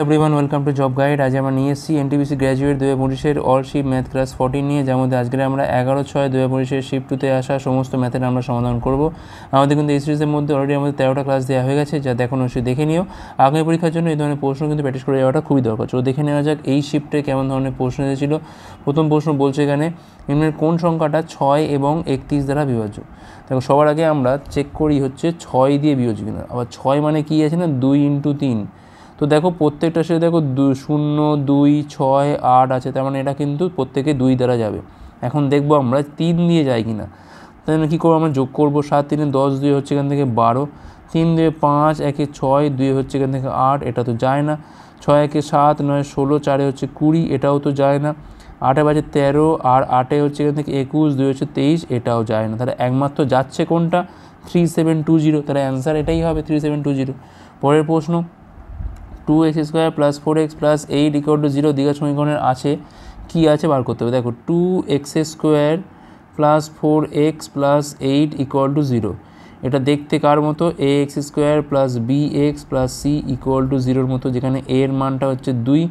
Everyone welcome to job guide. আজ আমরা নিয়ে এসেছি NTPC graduate 2025 all shift math class 14 নিয়ে, যার মধ্যে আজকে আমরা 11/6/2025 শিফট 2তে আসা সমস্ত ম্যাথের আমরা সমাধান করব। আমাদের কিন্তু এই সিরিজের মধ্যে অলরেডি আমাদের 13টা ক্লাস দেওয়া হয়ে গেছে, যা দেখো অবশ্যই দেখে নিও। আগামী পরীক্ষার জন্য এই ধরনের প্রশ্ন কিন্তু প্র্যাকটিস করে যাওয়াটা খুবই দরকার। চলো দেখে নেওয়া যাক এই শিফটে কেমন ধরনের প্রশ্ন এসেছিল। প্রথম প্রশ্ন বলছে এখানে নিম্নের কোন সংখ্যাটা 6 এবং 31 দ্বারা বিভাজ্য। দেখো সবার আগে আমরা চেক করি হচ্ছে 6 দিয়ে বিভাজ্য কিনা। আবার 6 মানে কি আছে না 2 × 3। তো দেখো প্রত্যেকটা সাথে দেখো 0, 2, 6, 8 আছে, তার মানে এটা কিন্তু প্রত্যেকে 2 দ্বারা যাবে। এখন দেখবো আমরা 3 দিয়ে যায় কিনা। তাই জন্য কী করবো, আমরা যোগ করবো। 7 × 3 = 10, 2 হচ্ছে এখান থেকে 12, 3 × 2 = 5, 1 × 6, 2 হচ্ছে এখান থেকে 8, এটা তো যায় না। 6 × 1 = 7, 9 × 16, 4 হচ্ছে 20, এটাও তো যায় না। 8 বাজে 13, আর 8 হচ্ছে এখান থেকে 21, 2 হচ্ছে 23, এটাও যায় না। তাহলে একমাত্র যাচ্ছে কোনটা, 3720। তাহলে অ্যান্সার এটাই হবে 3720। পরের প্রশ্ন 2x² + 4x + 8 = 0 দ্বিঘাত সমীকরণের আছে কি আছে বার করতে হবে। দেখো 2x² + 4x + 8 = 0। এটা দেখতে কার মতো, ax² + bx + c = 0 মতো, যেখানে a এর মানটা হচ্ছে 2,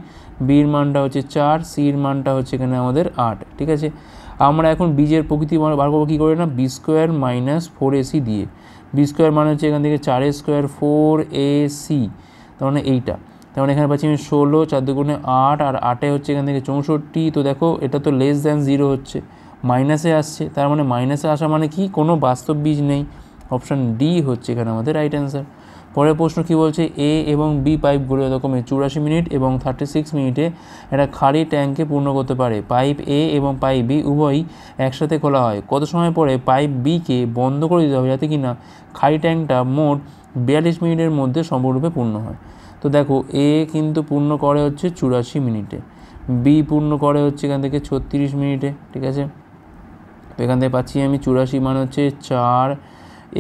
b এর মানটা হচ্ছে 4, c এর মানটা হচ্ছে এখানে আমাদের 8। ঠিক আছে, আমরা এখন বীজের প্রকৃতি বার করবো কী করে না, b² - 4ac দিয়ে। b² মানে হচ্ছে এখান থেকে 4a² 4ac, তার মানে এইটা। তার মানে এখানে পাচ্ছি আমি 16, 4 × 2 = 8, আর 8 হচ্ছে এখান থেকে 64। তো দেখো এটা তো <0 হচ্ছে, মাইনাসে আসছে, তার মানে মাইনাসে আসা মানে কি, কোনো বাস্তব বীজ নেই। অপশান ডি হচ্ছে এখানে আমাদের রাইট অ্যান্সার। পরের প্রশ্ন কি বলছে, এ এবং বি পাইপগুলো এরকমই 84 মিনিট এবং 36 মিনিটে একটা খালি ট্যাঙ্কে পূর্ণ করতে পারে। পাইপ এ এবং পাইপ বি উভয়ই একসাথে খোলা হয়। কত সময় পরে পাইপ বিকে বন্ধ করে দিতে হবে, যাতে কি না খালি ট্যাঙ্কটা মোট 42 মিনিটের মধ্যে সম্পূর্ণরূপে পূর্ণ হয়। তো দেখো এ কিন্তু পূর্ণ করে হচ্ছে 84 মিনিটে, বি পূর্ণ করে হচ্ছে এখান থেকে 36 মিনিটে। ঠিক আছে, তো এখান থেকে পাচ্ছি আমি 84 মানে হচ্ছে 4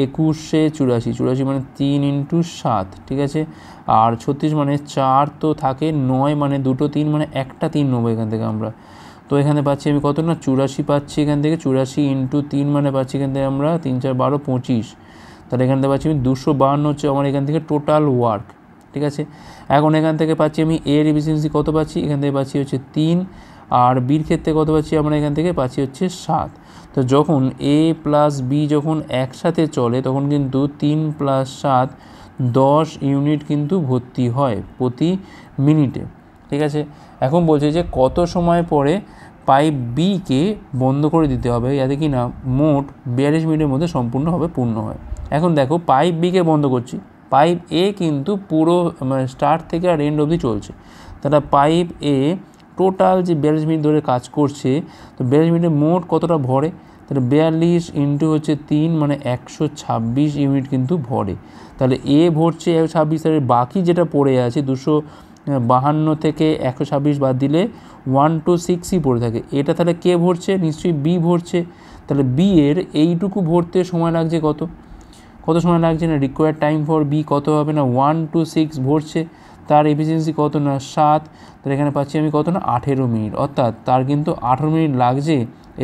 21 84, 84 মানে 3 × 7। ঠিক আছে, আর 36 মানে 4 তো থাকে, 9 মানে দুটো 3 মানে একটা 3 নেবো এখান থেকে আমরা। তো এখানে পাচ্ছি আমি কত না 84 পাচ্ছি এখান থেকে, 84 × 3 মানে পাচ্ছি এখান থেকে আমরা 3 4 12 25। তাহলে এখান থেকে পাচ্ছি আমি 252 হচ্ছে আমার এখান থেকে টোটাল ওয়ার্ক। ঠিক আছে, এখন এখান থেকে পাচ্ছি আমি এর এফিসিয়েন্সি কত পাচ্ছি, এখান থেকে পাচ্ছি হচ্ছে 3, আর বির ক্ষেত্রে কত পাচ্ছি আমরা এখান থেকে পাচ্ছি হচ্ছে 7। তো যখন এ প্লাস বি যখন একসাথে চলে তখন কিন্তু 3 + 7 10 ইউনিট কিন্তু ভর্তি হয় প্রতি মিনিটে। ঠিক আছে, এখন বলছে যে কত সময় পরে পাইপ বিকে বন্ধ করে দিতে হবে, যাতে কি না মোট 42 মিনিটের মধ্যে সম্পূর্ণভাবে পূর্ণ হয়। এখন দেখো পাইপ বিকে বন্ধ করছি, পাইপ এ কিন্তু পুরো মানে স্টার্ট থেকে আর এন্ড অবধি চলছে। তাহলে পাইপ এ টোটাল যে 42 মিনিট ধরে কাজ করছে, তো 42 মিনিটে মোট কতটা ভরে, তাহলে 42 × হচ্ছে 3 মানে 126 ইউনিট কিন্তু ভরে। তাহলে এ ভরছে 126, তাহলে বাকি যেটা পড়ে আছে 252 থেকে 126 বাদ দিলে 126ই পড়ে থাকে। এটা তাহলে কে ভরছে, নিশ্চয়ই বি ভরছে। তাহলে বি এর এইটুকু ভরতে সময় লাগছে কত সময় লাগছে না, রিকোয়ার্ড টাইম ফর বি কত হবে না 126 ভরছে, তার এফিসিয়েন্সি কত না 7। তাহলে এখানে পাচ্ছি আমি কত না 18 মিনিট, অর্থাৎ তার কিন্তু 18 মিনিট লাগছে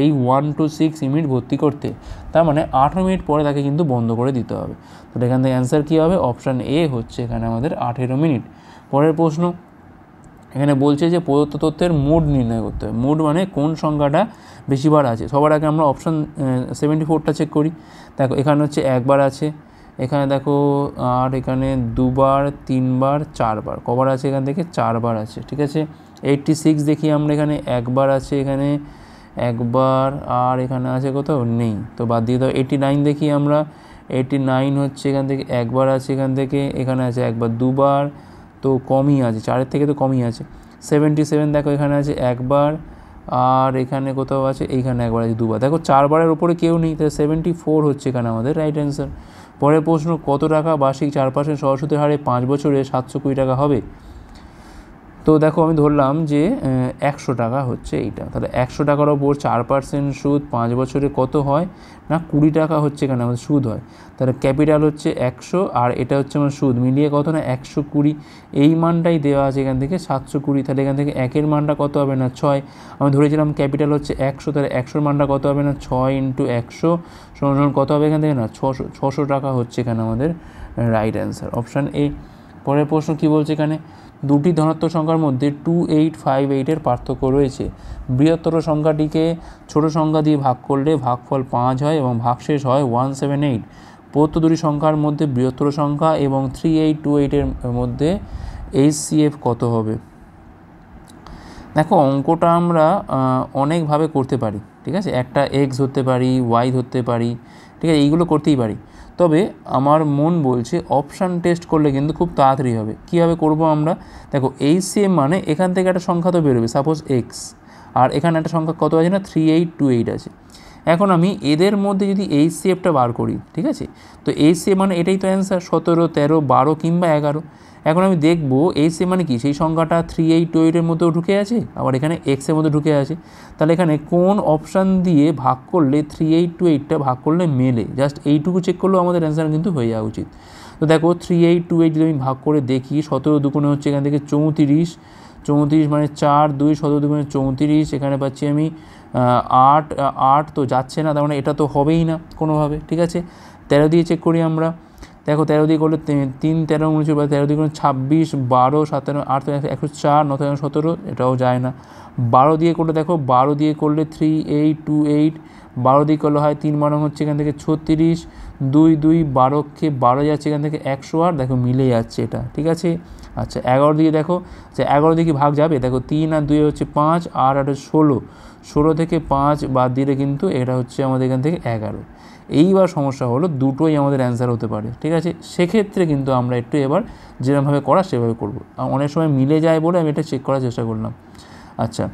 এই 126 ইউনিট ভর্তি করতে। তার মানে 18 মিনিট পরে তাকে কিন্তু বন্ধ করে দিতে হবে। তাহলে এখান থেকে অ্যান্সার কী হবে, অপশান এ হচ্ছে এখানে আমাদের 18 মিনিট। পরের প্রশ্ন এখানে বলছে যে প্রদত্ত তথ্যের মোড নির্ণয় করতে হবে। মোড মানে কোন সংখ্যাটা বেশিবার আছে। সবার আগে আমরা অপশান 74টা চেক করি। দেখো এখানে হচ্ছে একবার আছে, এখানে দেখো, আর এখানে দুবার, 3 বার, 4 বার, কবার আছে এখান থেকে 4 বার আছে। ঠিক আছে, 86 দেখি আমরা, এখানে একবার আছে, এখানে একবার, আর এখানে আছে কোথাও নেই, তো বাদ দিয়ে দাও। 89 দেখি আমরা, 89 হচ্ছে এখান থেকে একবার আছে, এখান থেকে এখানে আছে একবার, দুবার, তো কমই আছে, 4-এর থেকে তো কমই আছে। 77 দেখো এখানে আছে একবার, আর এখানে কোথাও আছে, এইখানে একবার আছে, দুবার। দেখো 4 বারের ওপরে কেউ নেই, তাহলে 74 হচ্ছে এখানে আমাদের রাইট অ্যান্সার। পরের প্রশ্ন, কত টাকা বার্ষিক 4% সরল হারে 5 বছরে 720 টাকা হবে। তো দেখো আমি ধরলাম যে 100 টাকা হচ্ছে এইটা, তাহলে 100 টাকার ওপর 4% সুদ 5 বছরে কত হয় না 20 টাকা হচ্ছে এখানে আমাদের সুদ হয়। তাহলে ক্যাপিটাল হচ্ছে 100, আর এটা হচ্ছে আমার সুদ, মিলিয়ে কত না 120। এই মানটাই দেওয়া আছে এখান থেকে 720। তাহলে এখান থেকে একের মানটা কত হবে না 6। আমি ধরেছিলাম ক্যাপিটাল হচ্ছে 100, তাহলে 100-র মানটা কত হবে না 6 × 100 সমান কত হবে এখান থেকে না 600 টাকা হচ্ছে এখানে আমাদের রাইট অ্যান্সার, অপশান এ। পরের প্রশ্ন কি বলছে এখানে, দুটি ধনাত্মক সংখ্যার মধ্যে 2858 পার্থক্য রয়েছে। বৃহত্তর সংখ্যাটিকে ছোট সংখ্যা দিয়ে ভাগ করলে ভাগফল 5 হয় এবং ভাগশেষ হয় 178। প্রদত্ত দুটি সংখ্যার মধ্যে বৃহত্তর সংখ্যা এবং 3828 মধ্যে HCF কত হবে? দেখো অঙ্কটা আমরা অনেকভাবে করতে পারি, ঠিক আছে। একটা এক্স ধরতে পারি, ওয়াই ধরতে পারি, ঠিক আছে, এইগুলো করতেই পারি। তবে আমার মন বলছে অপশান টেস্ট করলে কিন্তু খুব তাড়াতাড়ি হবে। কীভাবে করব আমরা? দেখো HCF মানে এখান থেকে একটা সংখ্যা তো বেরোবে, সাপোজ এক্স, আর এখানে একটা সংখ্যা কত আছে না 3828 আছে। এখন আমি এদের মধ্যে যদি HCFটা বার করি, ঠিক আছে, তো HCF মানে এটাই তো অ্যান্সার, 17, 13, 12 কিংবা 11। এখন আমি দেখব HCF মানে কি, সেই সংখ্যাটা 3828 মধ্যেও ঢুকে আছে, আবার এখানে এক্সের মধ্যে ঢুকে আছে। তাহলে এখানে কোন অপশান দিয়ে ভাগ করলে 3828টা ভাগ করলে মেলে, জাস্ট এইটুকু চেক করলেও আমাদের অ্যান্সার কিন্তু হয়ে যাওয়া উচিত। তো দেখো 3828 যদি আমি ভাগ করে দেখি, 17 দুগুণে হচ্ছে এখান থেকে 34, 34 মানে 4, 2, 17 দুগুণে 34, এখানে পাচ্ছি আমি 8 তো যাচ্ছে না, তার মানে এটা তো হবেই না কোনোভাবে, ঠিক আছে। 13 দিয়ে চেক করি আমরা, দেখো 13 দিয়ে করলে 3, 13, 19, 13 দিয়ে করলে 26, 12, 17, 8, 104, 9, 17, এটাও যায় না। 12 দিয়ে করলে দেখো 12 দিয়ে করলে 3828, 12 দিয়ে করলে হয় 3 12 হচ্ছে এখান থেকে 36, 2, 2, 12কে 12 যাচ্ছে এখান থেকে 108, দেখো মিলে যাচ্ছে এটা, ঠিক আছে। আচ্ছা 11 দিয়ে দেখো, আচ্ছা 11 দিয়ে কি ভাগ যাবে? দেখো 3 আর 2 হচ্ছে 5, আর 8 16, 16 থেকে 5 বাদ দিলে কিন্তু এটা হচ্ছে আমাদের এখান থেকে 11। এইবার সমস্যা হলো দুটোই আমাদের অ্যান্সার হতে পারে, ঠিক আছে। সেক্ষেত্রে কিন্তু আমরা একটু এবার যেরকমভাবে করা সেভাবে করব। অনেক সময় মিলে যায় বলে আমি এটা চেক করার চেষ্টা করলাম। আচ্ছা,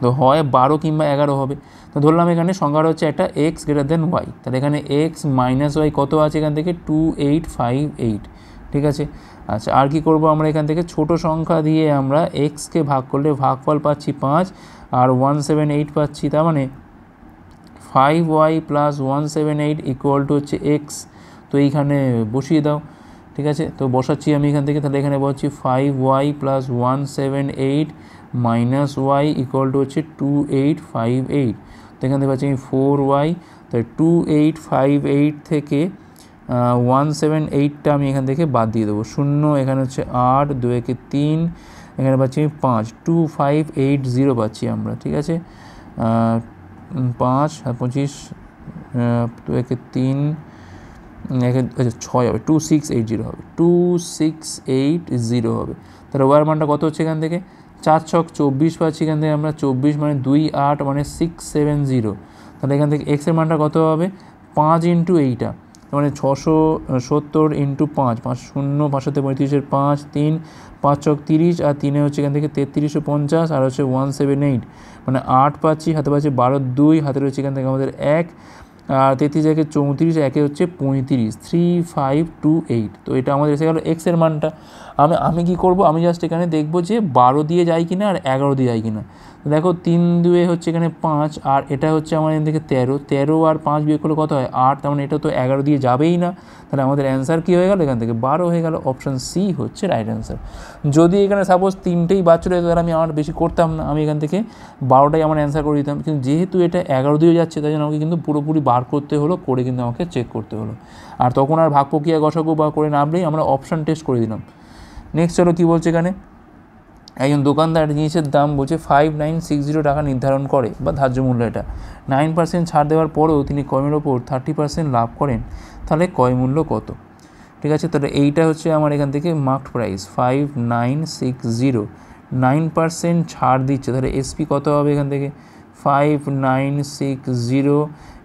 তো হয় 12 কিংবা 11 হবে। তো ধরলাম এখানে সংখ্যাটা হচ্ছে একটা এক্স গ্রেটার দেন ওয়াই, তাহলে এখানে এক্স মাইনাস ওয়াই কত আছে এখান থেকে 2858, ঠিক আছে। আচ্ছা আর কি করব আমরা, এখান থেকে ছোট সংখ্যা দিয়ে আমরা এক্সকে ভাগ করলে ভাগফল পাচ্ছি 5 আর 178 পাচ্ছি, তার মানে 5y + 178 ইকুয়াল টু হচ্ছে এক্স। তো এইখানে বসিয়ে দাও, ঠিক আছে। তো বসাচ্ছি আমি এখান থেকে, তাহলে এখানে বলছি 5y + 178 minus Y equal to হচ্ছে 2858। তো এখান থেকে পাচ্ছি আমি 4y, তাই 2858 থেকে 178টা আমি এখান থেকে বাদ দিয়ে দেবো, 0, এখানে হচ্ছে 8, 2 একে 3, এখানে পাচ্ছি আমি 5, 2580 পাচ্ছি আমরা, ঠিক আছে। 5 আর 25, 2 একে 3, আচ্ছা 6 হবে, 2680 হবে, 2680 হবে। তাহলে ওয়ার মানটা কত হচ্ছে এখান থেকে 4 ছক 24 পাচ্ছি এখান থেকে আমরা, 24 মানে 2 8 মানে 670। তাহলে এখান থেকে এক্সের মানটা কত হবে 5 × এইটা, মানে 670 × 5, 5 0, 5 সাথে 35, 5 3, 5 ছক 30, আর 3 হচ্ছে এখান থেকে 3350, আর হচ্ছে 178, মানে 8 পাচ্ছি, হাতে পাচ্ছি 12, 2 হাতে রয়েছে এখান থেকে আমাদের 1, আর 33 একে 34, একে হচ্ছে 35, 3528। তো এটা আমাদের এসে গেল এক্সের মানটা। আমি কি করব, আমি জাস্ট এখানে দেখব যে 12 দিয়ে যায় কিনা আর 11 দিয়ে যায় কিনা। দেখো 3 2 হচ্ছে এখানে 5, আর এটা হচ্ছে আমার এখান থেকে 13, 13 আর 5 বিয়োগ করলে কত হয় 8, তার মানে এটা তো 11 দিয়ে যাবেই না। তাহলে আমাদের অ্যান্সার কী হয়ে গেল, এখান থেকে 12 হয়ে গেল। অপশান সি হচ্ছে রাইট অ্যান্সার। যদি এখানে সাপোজ 3টেই বাদ চলে যেত তাহলে আমি আমার বেশি করতাম না, আমি এখান থেকে 12টাই আমার অ্যান্সার করে দিতাম, কিন্তু যেহেতু এটা 11 দিয়ে যাচ্ছে তাই জন্য আমাকে কিন্তু পুরোপুরি বার করতে হলো, করে কিন্তু আমাকে চেক করতে হলো। আর তখন আর ভাগ প্রক্রিয়া গসাগু বা করে নামলেই আমরা অপশান টেস্ট করে দিলাম। নেক্সট চলো কী বলছে এখানে, একজন দোকানদার জিনিসের দাম বলছে 5960 টাকা নির্ধারণ করে বা ধার্য মূল্য, এটা 9% ছাড় দেওয়ার পরেও তিনি কয়ের ওপর 30% লাভ করেন, তাহলে ক্রয় মূল্য কত? ঠিক আছে, তাহলে এইটা হচ্ছে আমার এখান থেকে মার্কড প্রাইস 5960, 9% ছাড় দিচ্ছে, তাহলে এসপি কত হবে এখান থেকে 5960,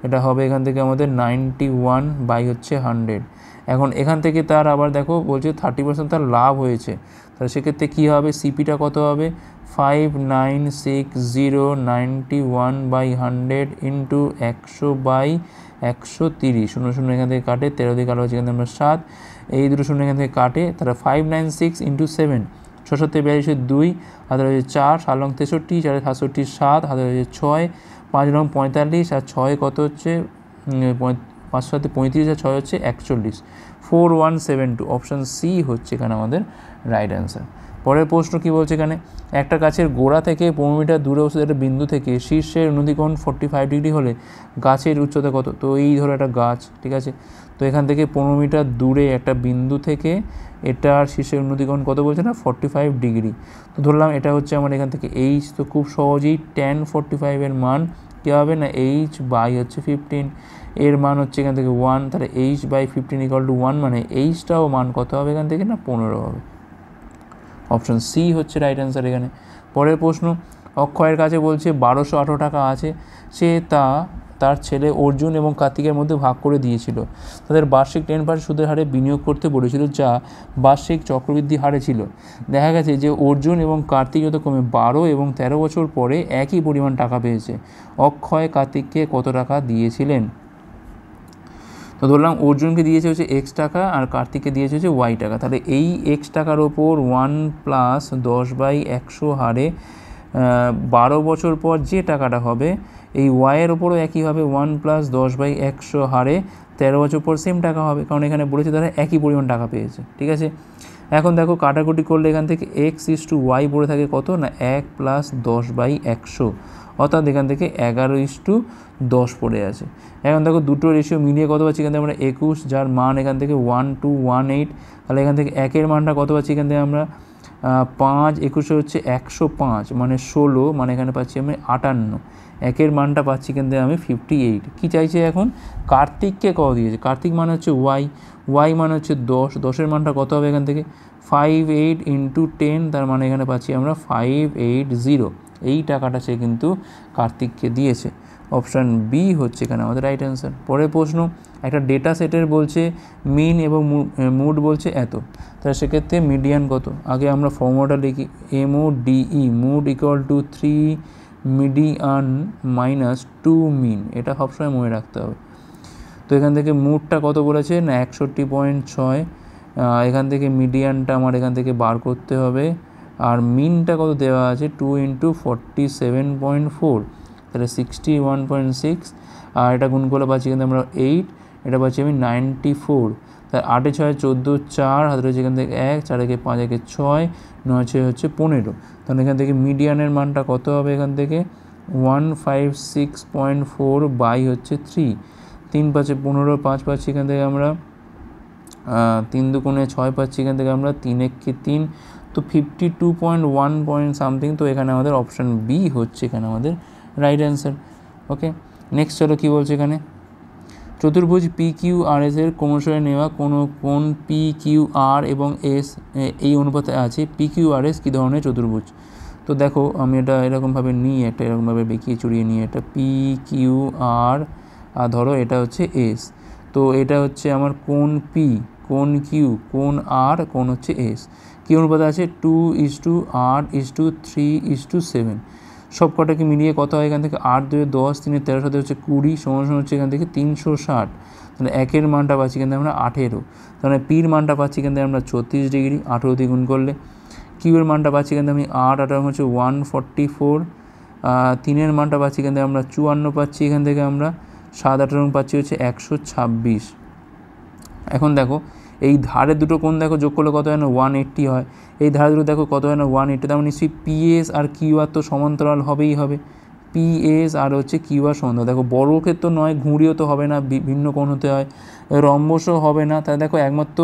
এটা হবে এখান থেকে আমাদের 91 বাই হচ্ছে 100। এখন এখান থেকে তার আবার দেখো বলছে 30% তার লাভ হয়েছে, তাহলে সেক্ষেত্রে কী হবে, সিপিটা কত হবে 5960 91 বাই 100 ইন্টু 100 বাই 130, 0 0 এখান থেকে কাটে, 13 দিয়ে কাটা হচ্ছে এখান থেকে আমরা 7, এই দুটো 0 এখান থেকে কাটে, তাহলে 596 ইন্টু 7, 6 7 42, 2 হাতে রয়েছে 4, 7 লং 63, 4 67, 7 হাতে রয়েছে 6, 5 লং 45, আর 6 কত হচ্ছে 5 সাথে 35, আর 6 হচ্ছে 41, 4172। অপশান সি হচ্ছে এখানে আমাদের রাইট অ্যান্সার। পরের প্রশ্ন কী বলছে এখানে, একটা গাছের গোড়া থেকে 15 মিটার দূরে অবস্থিত একটা বিন্দু থেকে শীর্ষের উন্নতিকোণ 45 ডিগ্রি হলে গাছের উচ্চতা কত? তো এই ধরো একটা গাছ, ঠিক আছে, তো এখান থেকে 15 মিটার দূরে একটা বিন্দু থেকে এটার শীর্ষের উন্নতিকোণ কত বলছে না 45 ডিগ্রি। তো ধরলাম এটা হচ্ছে আমার এখান থেকে এইচ, তো খুব সহজেই tan 45 এর মান কী হবে না এইচ বাই হচ্ছে 15, এর মান হচ্ছে এখান থেকে 1, তাহলে এইচ বাই 15 ইকুয়াল টু 1, মানে এইচটাও মান কত হবে এখান থেকে না 15 হবে। অপশন সি হচ্ছে রাইট অ্যান্সার এখানে। পরের প্রশ্ন, অক্ষয়ের কাছে বলছে 1218 টাকা আছে, সে তার ছেলে অর্জুন এবং কার্তিকের মধ্যে ভাগ করে দিয়েছিল। তাদের বার্ষিক 10% সুদের হারে বিনিয়োগ করতে বলেছিল, যা বার্ষিক চক্রবৃদ্ধি হারে ছিল। দেখা গেছে যে অর্জুন এবং কার্তিক যথাক্রমে 12 এবং 13 বছর পরে একই পরিমাণ টাকা পেয়েছে। অক্ষয় কার্তিককে কত টাকা দিয়েছিলেন? তো ধরলাম অর্জুনকে দিয়েছে হচ্ছে এক্স টাকা আর কার্তিককে দিয়েছে হচ্ছে ওয়াই টাকা। তাহলে এই এক্স টাকার ওপর 1 + 10/100 হারে 12 বছর পর যে টাকাটা হবে, এই ওয়াইয়ের ওপরও একই হবে 1 + 10/100 হারে 13 বছর পর সেম টাকা হবে, কারণ এখানে বলেছে তারা একই পরিমাণ টাকা পেয়েছে। ঠিক আছে, এখন দেখো কাটাকুটি করলে এখান থেকে x/y পড়ে থাকে কত না 1 + 10/100, অর্থাৎ এখান থেকে 11/10 পড়ে আছে। এখন দেখো দুটো রেশিও মিলিয়ে কত পাচ্ছি এখান থেকে আমরা 21, যার মান এখান থেকে 1218। তাহলে এখান থেকে একের মানটা কত পাচ্ছি এখান থেকে আমরা 5 21 হচ্ছে 105, মানে 16, মানে এখানে পাচ্ছি আমি 58। একের মানটা পাচ্ছি এখান থেকে আমি 58। কী চাইছে এখন? কার্তিককে কত দিয়েছে? কার্তিক মানে হচ্ছে ওয়াই মানে হচ্ছে 10, 10-এর মানটা কত হবে এখান থেকে 58 × 10, তার মানে এখানে পাচ্ছি আমরা 580। এই টাকাটা সে কিন্তু কার্তিককে দিয়েছে। অপশান বি হচ্ছে এখানে আমাদের রাইট অ্যান্সার। পরের প্রশ্ন, একটা ডেটা সেটের বলছে মিন এবং মুড বলছে এত, তাহলে সেক্ষেত্রে মিডিয়ান কত? আগে আমরা ফর্মুলাটা লিখি, MODE, mode equal to 3 median minus 2 mean, এটা সবসময় মনে রাখতে হবে। তো এখান থেকে মুডটা কত বলেছে না 61.6, এখান থেকে মিডিয়ানটা আমার এখান থেকে বার করতে হবে, আর মিনটা কত দেওয়া আছে 2 × 47.4, তাহলে 61.6, আর এটা গুণ করলে পাচ্ছি কিন্তু আমরা 8, এটা পাচ্ছি আমি 94। তার 8 6 14 4, হাতে রয়েছে এখান থেকে 1, 4 একে 5 একে 6, 9 6 হচ্ছে 15। তাহলে এখান থেকে মিডিয়ানের মানটা কত হবে এখান থেকে 156.4 বাই হচ্ছে 3, 3 5 15, 5 পাচ্ছি এখান থেকে আমরা 3 2 6 পাচ্ছি এখান থেকে আমরা 3 1 3, তো 52.1 পয়েন্ট সামথিং। তো এখানে আমাদের অপশান বি হচ্ছে এখানে আমাদের রাইট অ্যান্সার। ওকে, নেক্সট চলো কী বলছে এখানে, চতুর্ভুজ PQRS এর ক্রমশই নেওয়া কোনো কোণ PQR এবং S এই অনুপাতে আছে, PQRS কী ধরনের চতুর্ভুজ? তো দেখো আমি এটা এরকমভাবে নিয়ে একটা এরকমভাবে বেঁকিয়ে চড়িয়ে নিয়ে এটা PQR, আর ধরো এটা হচ্ছে S, তো এটা হচ্ছে আমার কোণ P, কোণ Q, কোণ R, কোণ হচ্ছে S। কী অনুপাতে আছে 2:8:3:7, সব কটাকে মিলিয়ে কত হয় এখান থেকে 8 2 10, 3 13 7 হচ্ছে 20, সমান হচ্ছে এখান থেকে 360। তাহলে একের মানটা পাচ্ছি এখান থেকে আমরা 18, তাহলে পির মানটা পাচ্ছি এখান থেকে আমরা 34 ডিগ্রি, 18 দিয়ে গুণ করলে। কিউয়ের মানটা পাচ্ছি এখান থেকে আমি 8 18 হচ্ছে 144, 3-এর মানটা পাচ্ছি এখান থেকে আমরা 54 পাচ্ছি, এখান থেকে আমরা 7 18 পাচ্ছি হচ্ছে 126। এখন দেখো এই ধারের দুটো কোণ দেখো যোগ করলে কত হয় না 180 হয়, এই ধারে দুটো দেখো কত হয় না 180, তার মানে নিশ্চয়ই PS আর QR তো সমান্তরাল হবেই হবে, PS আর হচ্ছে QR সমান্তরাল। দেখো বর্গক্ষেত্র তো নয়, ঘুড়িও তো হবে না, ভিন্ন কোণ হতে হয়, রম্বসও হবে না, তাই দেখো একমাত্র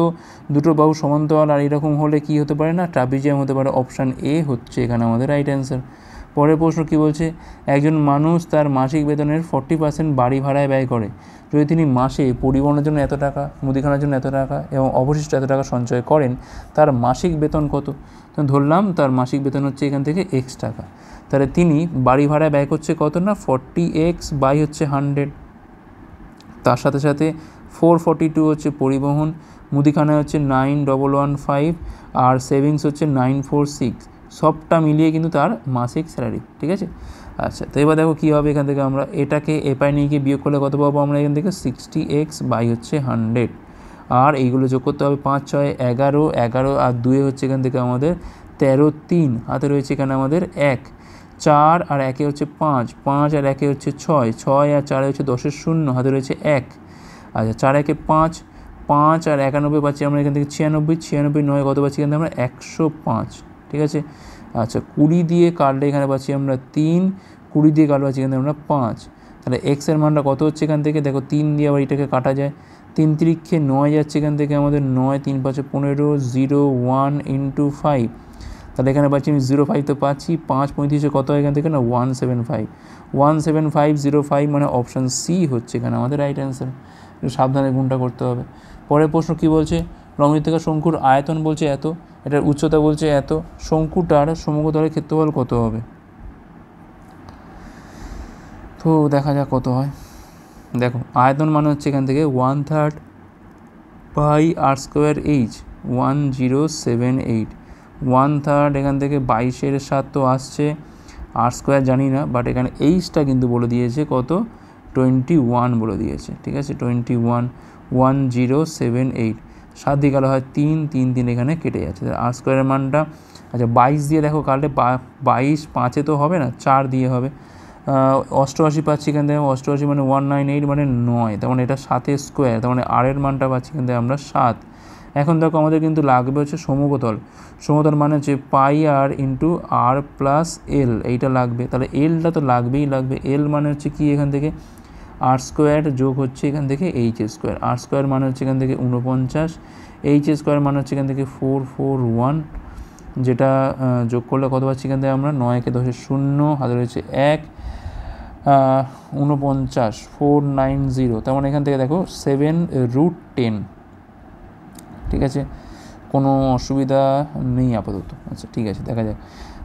দুটো বাহু সমান্তরাল, আর এরকম হলে কি হতে পারে না ট্রাপিজিয়াম হতে পারে। অপশান এ হচ্ছে এখানে আমাদের রাইট অ্যান্সার। পরের প্রশ্ন কী বলছে, একজন মানুষ তার মাসিক বেতনের 40% বাড়ি ভাড়ায় ব্যয় করে, যদি তিনি মাসে পরিবহনের জন্য এত টাকা, মুদিখানার জন্য এত টাকা এবং অবশিষ্ট এত টাকা সঞ্চয় করেন, তার মাসিক বেতন কত? তো ধরলাম তার মাসিক বেতন হচ্ছে এখান থেকে X টাকা, তাহলে তিনি বাড়ি ভাড়ায় ব্যয় করছে কত না 40x বাই হচ্ছে 100, তার সাথে সাথে 442 হচ্ছে পরিবহন, মুদিখানায় হচ্ছে 9115, আর সেভিংস হচ্ছে 946, সবটা মিলিয়ে কিন্তু তার মাসিক স্যালারি। ঠিক আছে, আচ্ছা তো এবার দেখো কী হবে, এখান থেকে আমরা এটাকে এপাই নিয়ে গিয়ে বিয়োগ করলে কত পাবো আমরা এখান থেকে 60x বাই হচ্ছে 100, আর এইগুলো যোগ করতে হবে 5 6 11, 11 আর 2 হচ্ছে এখান থেকে আমাদের 13 3, হাতে রয়েছে এখানে আমাদের 1, 4 আর 1 হচ্ছে 5, 5 আর 1 হচ্ছে 6, 6 আর 4 হচ্ছে 10 0, হাতে রয়েছে 1, আচ্ছা 4 1 5, 5 আর 91 পাচ্ছি আমরা এখান থেকে 96, 96 9 কত পাচ্ছি এখান থেকে আমরা 105। ঠিক আছে, আচ্ছা 20 দিয়ে কাটলে এখানে পাচ্ছি আমরা 3, 20 দিয়ে কাটলে পাচ্ছি এখানে আমরা 5, তাহলে এক্সের মানটা কত হচ্ছে এখান থেকে, দেখো 3 দিয়ে আবার এটাকে কাটা যায়, 3 তিরিক্ষে 9 যাচ্ছে এখান থেকে আমাদের, 9 3 5 15, 0 1 × 5, তাহলে এখানে পাচ্ছি আমি 0.5 তো পাচ্ছি, 5 35 কত হয় এখান থেকে না 175, 17505 মানে অপশান সি হচ্ছে এখানে আমাদের রাইট অ্যান্সার। সাবধানে গুণটা করতে হবে। পরের প্রশ্ন কি বলছে, লম্ববৃত্তাকার শঙ্কুর আয়তন বলছে এত, এটার উচ্চতা বলছে এত, শঙ্কুটার সমগ্রতলের ক্ষেত্রফল কত হবে। তো দেখা যাক কত হয়। দেখো আয়তন মানে হচ্ছে এখান থেকে 1/3 পাই আর স্কোয়ার এইচ 1078, 1/3 এখান থেকে 22/7 তো আসছে, আর স্কোয়ার জানি না, বাট এখানে এইচটা কিন্তু বলে দিয়েছে কত 21 বলে দিয়েছে, ঠিক আছে 21, 1078, 7 দিয়ে গেল হয় 3 3 3 এখানে কেটে যাচ্ছে, আর স্কোয়ারের মানটা আচ্ছা 22 দিয়ে দেখো কাটলে 22 5-এ তো হবে না, 4 দিয়ে হবে, 88 পাচ্ছি এখান থেকে, 88 মানে 198 মানে 9, তার মানে এটা 7 স্কোয়ার, তার মানে আর এর মানটা পাচ্ছি এখান থেকে আমরা 7। এখন দেখো আমাদের কিন্তু লাগবে হচ্ছে সমগ্রতল, সমতল মানে হচ্ছে পাই আর ইন্টু আর প্লাস এল, এইটা লাগবে, তাহলে এলটা তো লাগবেই লাগবে, এল মানে হচ্ছে কি এখান থেকে আর স্কোয়ার যোগ হচ্ছে এখান থেকে এইচ স্কোয়ার, আর স্কোয়ার মানে হচ্ছে এখান থেকে 49, এইচ স্কোয়ার মানে হচ্ছে এখান থেকে 441, যেটা যোগ করলে কত পাচ্ছি এখান থেকে আমরা 9 কে 10 0, হাতে রয়েছে 1, 49 490, তার মানে এখান থেকে দেখো 7√10, ঠিক আছে কোনো অসুবিধা নেই আপাতত। আচ্ছা ঠিক আছে দেখা যাক।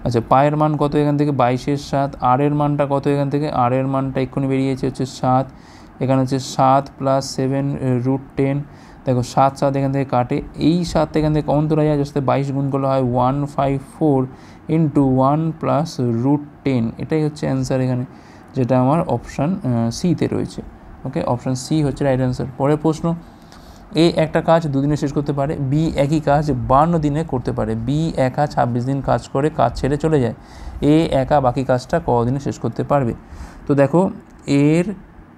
আচ্ছা পায়ের মান কত এখান থেকে 22/7, আর এর মানটা কত এখান থেকে, আর এর মানটা এক্ষুনি বেরিয়েছে হচ্ছে 7, এখানে হচ্ছে 7 + 7√10, দেখো 7 7 এখান থেকে কাটে, এই 7 এখান থেকে কমন তোলা যায়, যার সাথে 22 গুণ করলে হয় 154 × 1 + √10, এটাই হচ্ছে অ্যান্সার এখানে, যেটা আমার অপশান সিতে রয়েছে। ওকে অপশান সি হচ্ছে রাইট অ্যান্সার। পরের প্রশ্ন, এ একটা কাজ 2 দিনে শেষ করতে পারে, বি একই কাজ 52 দিনে করতে পারে, বি একা 26 দিন কাজ করে কাজ ছেড়ে চলে যায়, এ একা বাকি কাজটা কদিনে শেষ করতে পারবে। তো দেখো এর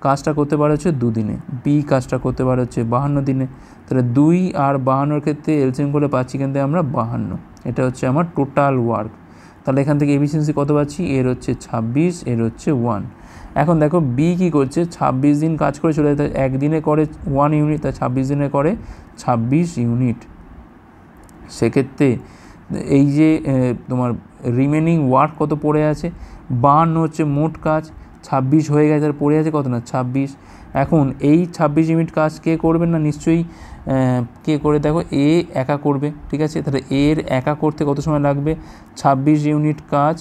কাজটা করতে পারে হচ্ছে 2 দিনে, বি কাজটা করতে পারে হচ্ছে 52 দিনে, তাহলে 2 আর 52-র ক্ষেত্রে এলসিএম করে পাচ্ছি কিন্তু আমরা 52, এটা হচ্ছে আমার টোটাল ওয়ার্ক। তাহলে এখান থেকে এফিসিয়েন্সি কত পাচ্ছি, এর হচ্ছে 26, এর হচ্ছে 1। এখন দেখো বি কী করছে, 26 দিন কাজ করে চলে যেতে, একদিনে করে 1 ইউনিট, তাই 26 দিনে করে 26 ইউনিট। সেক্ষেত্রে এই যে তোমার রিমেনিং ওয়ার্ক কত পড়ে আছে, 52 হচ্ছে মোট কাজ, 26 হয়ে গেছে, আর পড়ে আছে কত না 26। এখন এই 26 ইউনিট কাজ কে করবেন না, নিশ্চয়ই কে করে, দেখো এ একা করবে, ঠিক আছে, তাহলে এর একা করতে কত সময় লাগবে, 26 ইউনিট কাজ,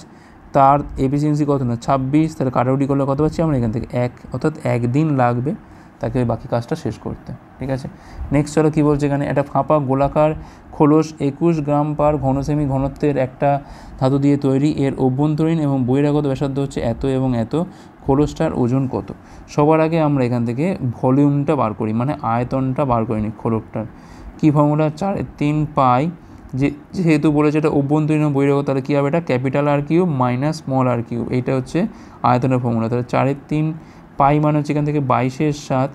তার এফিসিয়েন্সি কত না 26, তাহলে কাটাকুটি করলে কত পাচ্ছি আমরা এখান থেকে 1, অর্থাৎ 1 দিন লাগবে তাকে বাকি কাজটা শেষ করতে, ঠিক আছে। নেক্সট চলো কী বলছে এখানে, একটা ফাঁপা গোলাকার খোলস 21 গ্রাম পার ঘনসেমি ঘনত্বের একটা ধাতু দিয়ে তৈরি, এর অভ্যন্তরীণ এবং বহিরাগত ব্যাসার্ধ হচ্ছে এত এবং এত, খোলসটার ওজন কত। সবার আগে আমরা এখান থেকে ভলিউমটা বার করি, মানে আয়তনটা বার করে নিই খোলকটার। কী ফর্মুলা, 4/3 পাই, যেহেতু বলেছে এটা অভ্যন্তরীণ এবং বহিরাগত, তাহলে কী হবে, এটা capital R cube minus small R cube, এইটা হচ্ছে আয়তনের ফর্মুলা। তাহলে 4/3 পাই মানে হচ্ছে এখান থেকে 22/7,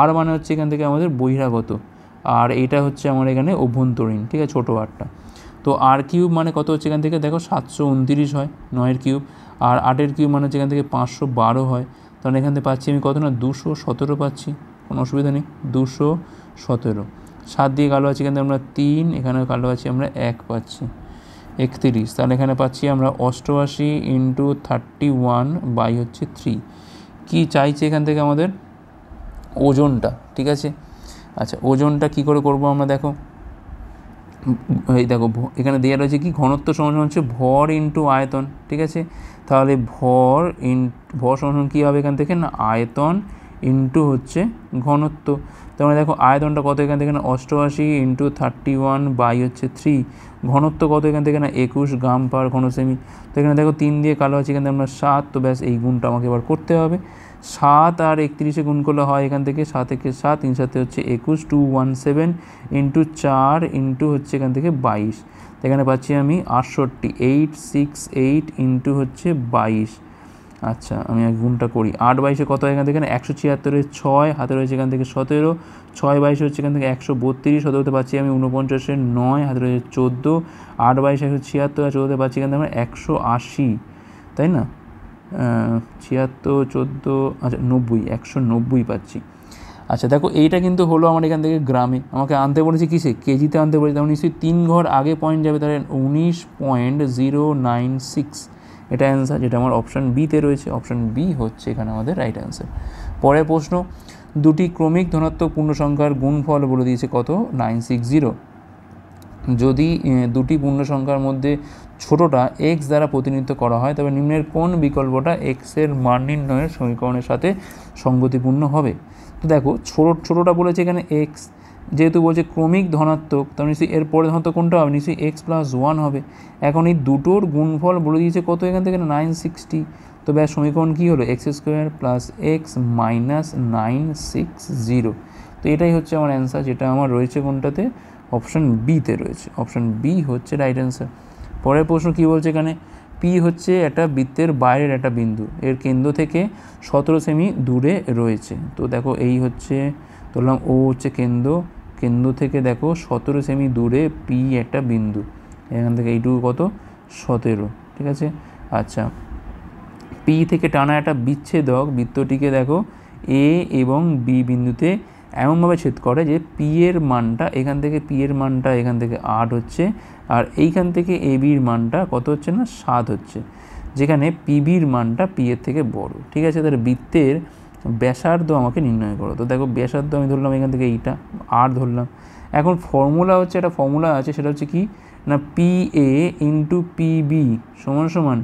আর মানে হচ্ছে এখান থেকে আমাদের বহিরাগত, আর এইটা হচ্ছে আমার এখানে অভ্যন্তরীণ, ঠিক আছে ছোটো আরটা। তো আর কিউব মানে কত হচ্ছে এখান থেকে, দেখো 729 হয় 9-এর কিউব, আর 8-এর কিউব মানে হচ্ছে এখান থেকে 512 হয়, তাহলে এখান থেকে পাচ্ছি আমি কত না 217 পাচ্ছি, কোনো অসুবিধা নেই, 217। 7 দিয়ে কালো আছে এখান থেকে আমরা 3, এখানে কালো আছে আমরা 1 পাচ্ছি, 31, তাহলে এখানে পাচ্ছি আমরা 88 × 31 বাই হচ্ছে 3। কী চাইছে এখান থেকে আমাদের ওজনটা, ঠিক আছে। আচ্ছা ওজনটা কি করে করব আমরা, দেখো এই দেখো এখানে দেওয়া রয়েছে কি, ঘনত্ব সমান হচ্ছে ভর ইন্টু আয়তন, ঠিক আছে, তাহলে ভর সমান কী হবে এখান থেকে না আয়তন ইন্টু হচ্ছে ঘনত্ব। তার মানে দেখো আয়তনটা কত এখান থেকে না 88 × 31 বাই হচ্ছে 3, ঘনত্ব কত এখান থেকে না 21 গ্রাম পার ঘনসেমি। তো এখানে দেখো 3 দিয়ে কালো আছে, এখানে আমরা 7, তো ব্যাস এই গুণটা আমাকে এবার করতে হবে, 7 আর 31-এ গুণ করলে হয় এখান থেকে 7 একে 7, 3 7 হচ্ছে 21, 217 × 4 ইন্টু হচ্ছে এখান থেকে 22, তো এখানে পাচ্ছি আমি 68, 868 ইন্টু হচ্ছে 22। আচ্ছা আমি গুণটা করি, 8 22-এ কত হয় এখান থেকে 176-এর 6, হাতে রয়েছে এখান থেকে 17, 6 22 হচ্ছে এখান থেকে 132, 17-তে পাচ্ছি আমি 49-এর 9, হাতে রয়েছে 14, 8 22 176, আর 14-তে পাচ্ছি এখান থেকে আমরা 180, তাই না 76, 14, আচ্ছা 90, 190 পাচ্ছি। আচ্ছা দেখো এইটা কিন্তু হলো আমার এখান থেকে গ্রামে, আমাকে আনতে বলেছে কিসে, কেজিতে আনতে বলেছে, তাহলে নিশ্চয়ই 3 ঘর আগে পয়েন্ট যাবে, তাহলে 19.096 এটা অ্যান্সার, যেটা আমার অপশান বিতে রয়েছে। অপশান বি হচ্ছে এখানে আমাদের রাইট অ্যান্সার। পরের প্রশ্ন, দুটি ক্রমিক ধনাত্মক পূর্ণ সংখ্যার গুণফল বলে দিয়েছে কত, 960। যদি দুটি পূর্ণ সংখ্যার মধ্যে ছোটোটা এক্স দ্বারা প্রতিনিধিত্ব করা হয়, তবে নিম্নের কোন বিকল্পটা এক্সের মান নির্ণয়ের সমীকরণের সাথে সঙ্গতিপূর্ণ হবে। তো দেখো ছোটোটা বলেছে এখানে এক্স, যেহেতু বলছে ক্রমিক ধনাত্মক, তাহলে নিশ্চয়ই এর পরে ধনাত্মক কোনটা হবে, নিশ্চয়ই x+1 হবে। এখন এই দুটোর গুণফল বলে দিয়েছে কত এখান থেকে, 960। তো ব্যাস সমীকরণ কী হলো, x² + x - 960। তো এটাই হচ্ছে আমার অ্যান্সার, যেটা আমার রয়েছে কোনটাতে, অপশান বিতে রয়েছে। অপশান বি হচ্ছে রাইট অ্যান্সার। পরের প্রশ্ন কী বলছে এখানে, পি হচ্ছে একটা বৃত্তের বাইরের একটা বিন্দু, এর কেন্দ্র থেকে 17 সেমি দূরে রয়েছে। তো দেখো এই হচ্ছে ধরলাম ও হচ্ছে কেন্দ্র থেকে দেখো 17 সেমি দূরে পি একটা বিন্দু, এখান থেকে এইটুকু কত, 17, ঠিক আছে। আচ্ছা, পি থেকে টানা একটা বিচ্ছেদক বৃত্তটিকে দেখো এ এবং বি বিন্দুতে এমনভাবে ছেদ করে যে পি এর মানটা এখান থেকে 8 হচ্ছে, আর এইখান থেকে এ বির মানটা কত হচ্ছে না, 7 হচ্ছে, যেখানে পিবির মানটা পি এর থেকে বড়, ঠিক আছে। তাহলে বৃত্তের ব্যাসার্ধ আমাকে নির্ণয় করো। তো দেখো ব্যাসার্ধ আমি ধরলাম এখান থেকে এইটা আর ধরলাম। এখন ফর্মুলা হচ্ছে, একটা ফর্মুলা আছে, সেটা হচ্ছে কি না, পি এ ইন্টু পিবি সমান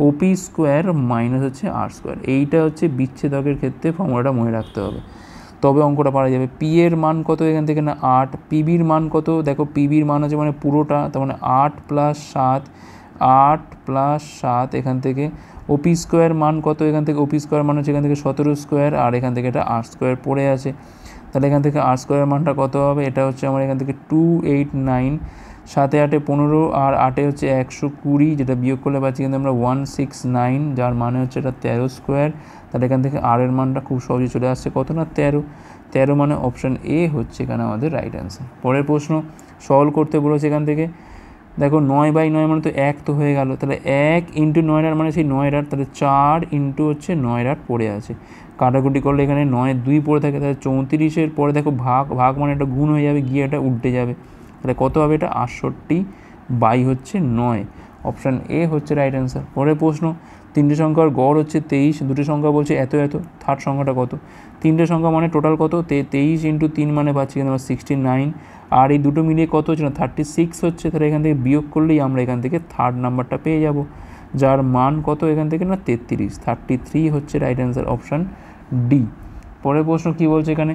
ওপি স্কোয়ার মাইনাস হচ্ছে আর স্কোয়ার। এইটা হচ্ছে বিচ্ছেদকের ক্ষেত্রে ফর্মুলাটা মনে রাখতে হবে, তবে অঙ্কটা পারা যাবে। পি এর মান কত এখান থেকে না 8, পিবির মান কত, দেখো পিবির মান হচ্ছে মানে পুরোটা, তার মানে 8 + 7, 8 + 7 এখান থেকে। ওপি স্কোয়ার মান কত এখান থেকে, ওপি স্কোয়ার মান হচ্ছে এখান থেকে 17 স্কোয়ার, আর এখান থেকে এটা আর স্কোয়ার পড়ে আছে, তাহলে এখান থেকে আর স্কোয়ার মানটা কত হবে, এটা হচ্ছে আমার এখান থেকে 289, 7 8 15, আর 8 হচ্ছে 120, যেটা বিয়োগ করলে পাচ্ছি কিন্তু আমরা 169, যার মানে হচ্ছে এটা 13 স্কোয়ার। তাহলে এখান থেকে আর এর মানটা খুব সহজে চলে আসছে কত না 13 মানে অপশান এ হচ্ছে এখানে আমাদের রাইট অ্যান্সার। পরের প্রশ্ন, সলভ করতে বলেছে এখান থেকে, দেখো 9/9 মানে তো 1 তো হয়ে গেল, তাহলে 1 × 9 মানে সেই 9 রাট, তাহলে 4 × হচ্ছে 9 রাট পড়ে আছে, কাটাকুটি করলে এখানে 9 2 পড়ে থাকে, তাহলে 34-এর পরে দেখো ভাগ মানে একটা গুণ হয়ে যাবে, গিয়ে এটা উল্টে যাবে, তাহলে কত হবে, এটা 68 হচ্ছে 9, অপশান এ হচ্ছে রাইট অ্যান্সার। পরের প্রশ্ন, তিনটে সংখ্যার গড় হচ্ছে 23, দুটো সংখ্যা বলছে এত, থার্ড সংখ্যাটা কত, তিনটে সংখ্যা মানে টোটাল কত, 23 × 3 মানে পাচ্ছি কিন্তু আমরা 69, আর এই দুটো মিলিয়ে কত হচ্ছে না 36 হচ্ছে, তাহলে এখান থেকে বিয়োগ করলেই আমরা এখান থেকে থার্ড নাম্বারটা পেয়ে যাব, যার মান কত এখান থেকে না 33 হচ্ছে রাইট অ্যান্সার, অপশান ডি। পরের প্রশ্ন কী বলছে এখানে,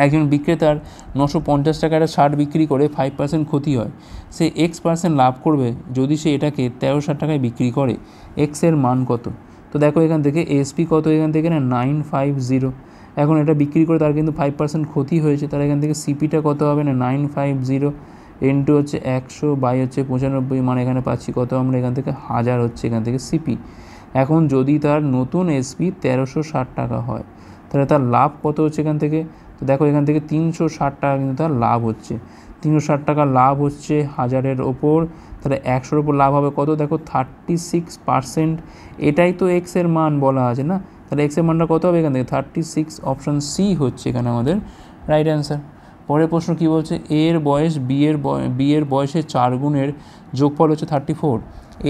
একজন বিক্রেতার 950 টাকাটা শার্ট বিক্রি করে 5% ক্ষতি হয়, সে x% লাভ করবে যদি সে এটাকে 1360 টাকায় বিক্রি করে, x এর মান কত। তো দেখো এখান থেকে এসপি কত এখান থেকে না 950, এখন এটা বিক্রি করে তার কিন্তু 5% ক্ষতি হয়েছে, তাহলে এখান থেকে সিপিটা কত হবে না 950 ইন্টু হচ্ছে 100 হচ্ছে 95, মানে এখানে পাচ্ছি কত আমরা এখান থেকে 1000 হচ্ছে এখান থেকে সিপি। এখন যদি তার নতুন এসপি 1360 টাকা হয়, তাহলে তার লাভ কত হচ্ছে এখান থেকে, তো দেখো এখান থেকে 360 টাকা কিন্তু তার লাভ হচ্ছে, 360 টাকা লাভ হচ্ছে 1000-এর ওপর, তাহলে 100-র ওপর লাভ হবে কত, দেখো 36%, এটাই তো এক্স এর মান বলা আছে না, তাহলে এক্স এর মানটা কত হবে এখান থেকে 36, অপশান সি হচ্ছে এখানে আমাদের রাইট অ্যান্সার। পরের প্রশ্ন কী বলছে, এর বয়স বি এর বয়সের 4 গুণের যোগফল হচ্ছে 34,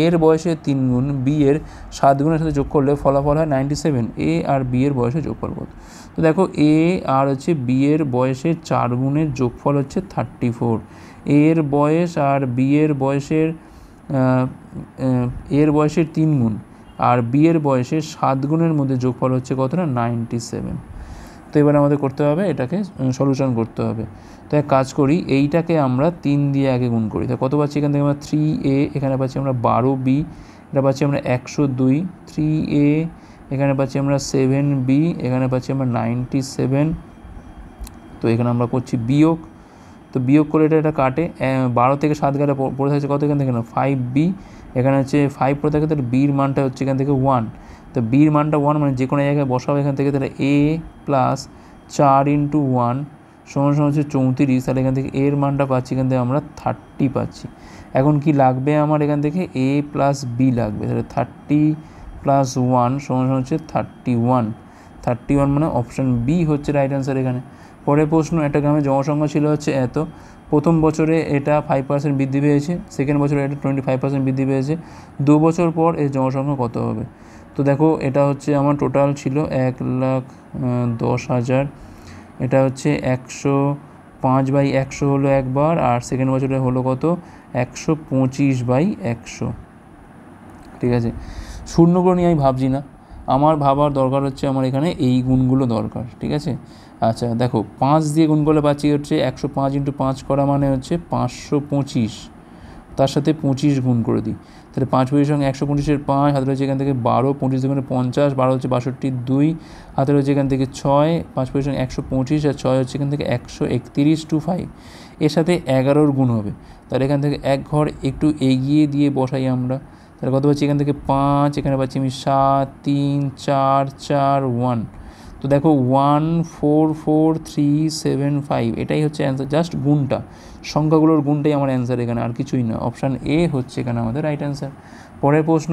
এর বয়সে 3 গুণ, বি এর 7 গুণের সাথে যোগ করলে ফলাফল হয় 97, এ আর বি এর বয়সে যোগফল কত। তো দেখো এ আর হচ্ছে বি এর বয়সের 4 গুণের যোগফল হচ্ছে 34, এর বয়স আর বি এর বয়সের এর বয়সের 3 গুণ আর বি এর বয়সের 7 গুণের মধ্যে যোগফল হচ্ছে কত না 97। তো এবার আমাদের করতে হবে এটাকে সলিউশন করতে হবে। তো এক কাজ করি, এইটাকে আমরা 3 দিয়ে আগে গুণ করি, তো কত পাচ্ছি এখান থেকে আমরা 3a, এখানে পাচ্ছি আমরা 12b, এটা পাচ্ছি আমরা 102, 3a, এখানে পাচ্ছি আমরা 7b, এখানে পাচ্ছি আমরা 97। তো এখানে আমরা করছি বিয়োগ, তো বিয়োগ করে এটা কাটে, 12 থেকে 7 গেলে পড়ে থাকছে কত এখান থেকে না 5b, এখানে হচ্ছে 5 পড়ে থাকে, তাহলে বির মানটা হচ্ছে এখান থেকে 1, তো বির মানটা 1 মানে যে কোনো জায়গায় বসাবো এখান থেকে, তাহলে a + 4 × 1 = হচ্ছে 34, তাহলে এখান থেকে এর মানটা পাচ্ছি এখান থেকে আমরা 30 পাচ্ছি। এখন কি লাগবে আমার এখান থেকে a + b লাগবে, তাহলে প্লাস 1 সমান হচ্ছে 31। 31 মানে অপশান বি হচ্ছে রাইট অ্যান্সার এখানে। পরের প্রশ্ন, একটা গ্রামের জনসংখ্যা ছিল হচ্ছে এত, প্রথম বছরে এটা 5% বৃদ্ধি পেয়েছে, সেকেন্ড বছরে এটা 25% বৃদ্ধি পেয়েছে, 2 বছর পর এর জনসংখ্যা কত হবে? তো দেখো এটা হচ্ছে আমার টোটাল ছিল 1,10,000, এটা হচ্ছে 105/100 হলো একবার, আর সেকেন্ড বছরে হলো কত 125/100। ঠিক আছে, শূন্যগুলো নিয়ে আমি ভাবছি না, আমার ভাবার দরকার হচ্ছে আমার এখানে এই গুণগুলো দরকার। ঠিক আছে, আচ্ছা দেখো 5 দিয়ে গুণ করলে পাচ্ছি হচ্ছে 105 × 5 করা মানে হচ্ছে 525, তার সাথে 25 গুণ করে দিই, তাহলে 5 25 সঙ্গে 125-এর 5 হাতে রয়েছে এখান থেকে 12, 25 দুগুণে 50, 12 হচ্ছে 62, 2 হাতে রয়েছে এখান থেকে 6, 5 25 সঙ্গে 125 আর 6 হচ্ছে এখান থেকে 131 to 5, এর সাথে 11-র গুণ হবে, তাহলে এখান থেকে এক ঘর একটু এগিয়ে দিয়ে বসাই আমরা, তাহলে কত পাচ্ছি এখান থেকে 5, এখানে পাচ্ছি আমি 7, 3, 4, 4, 1। তো দেখো 1 4 4 3 7 5 এটাই হচ্ছে অ্যান্সার, জাস্ট গুণটা, সংখ্যাগুলোর গুণটাই আমার অ্যান্সার এখানে, আর কিছুই না। অপশান এ হচ্ছে এখানে আমাদের রাইট অ্যান্সার। পরের প্রশ্ন,